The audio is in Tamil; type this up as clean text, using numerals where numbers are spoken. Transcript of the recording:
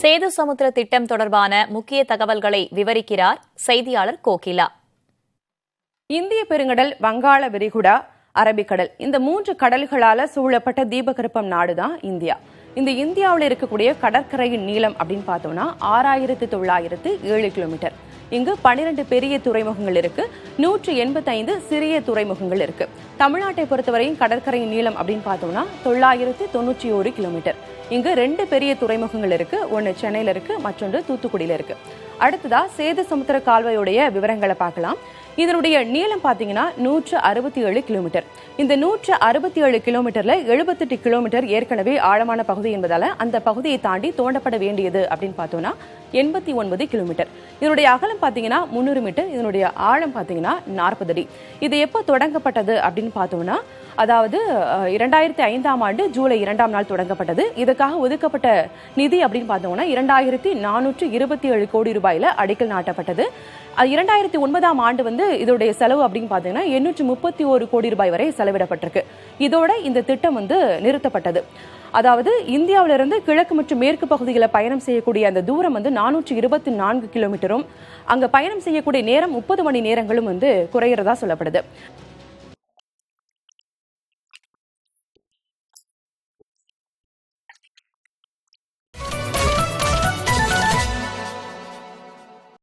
சேது சமுத்திர திட்டம் தொடர்பான முக்கிய தகவல்களை விவரிக்கிறார் செய்தியாளர் கோகிலா. இந்திய பெருங்கடல், வங்காள விரிகுடா, அரபிக்கடல், இந்த 3 கடல்களால சூழப்பட்ட தீபகற்பம் நாடுதான் இந்தியா. இந்த இந்தியாவில் இருக்கக்கூடிய கடற்கரையின் நீளம் அப்படின்னு பார்த்தோம்னா 6907 கிலோமீட்டர். இங்கு 12 பெரிய துறைமுகங்கள் இருக்கு, 185 சிறிய துறைமுகங்கள் இருக்கு. தமிழ்நாட்டை பொறுத்தவரையும் கடற்கரையின் நீளம் அப்படின்னு பார்த்தோம்னா 991 கிலோமீட்டர். இங்கு 2 பெரிய துறைமுகங்கள் இருக்கு, ஒன்று சென்னையில இருக்கு, மற்றொன்று தூத்துக்குடியில இருக்கு. அடுத்ததா சேது சமுத்திர கால்வாயுடைய விவரங்களை பார்க்கலாம். இதனுடைய நீளம் பார்த்தீங்கன்னா 167 கிலோமீட்டர். இந்த 167 கிலோமீட்டர்ல 78 கிலோமீட்டர் ஏற்கனவே ஆழமான பகுதி என்பதால அந்த பகுதியை தாண்டி தோண்டப்பட வேண்டியது அப்படின்னு பார்த்தோம்னா 89 கிலோமீட்டர். இதனுடைய அகலம் பார்த்தீங்கன்னா 300 மீட்டர், இதனுடைய ஆழம் பார்த்தீங்கன்னா 40 அடி. இது எப்போ தொடங்கப்பட்டது அப்படின்னு பார்த்தோம்னா, அதாவது 2005ஆம் ஆண்டு ஜூலை 2ஆம் நாள் தொடங்கப்பட்டது. இதுக்காக ஒதுக்கப்பட்ட நிதி அப்படின்னு பார்த்தோம்னா 2427 கோடி ரூபாயில அடிக்கல் நாட்டப்பட்டது. 2009ஆம் ஆண்டு இதோடைய செலவு அப்படின்னு பார்த்தீங்கன்னா 831 கோடி ரூபாய் வரை செலவிடப்பட்டிருக்கு. இதோட இந்த திட்டம் நிறுத்தப்பட்டது. அதாவது இந்தியாவிலிருந்து கிழக்கு மற்றும் மேற்கு பகுதிகளை பயணம் செய்யக்கூடிய அந்த தூரம் 424 கிலோமீட்டரும், அங்க பயணம் செய்யக்கூடிய நேரம் 30 மணி நேரங்களும் குறையிறதா சொல்லப்படுது.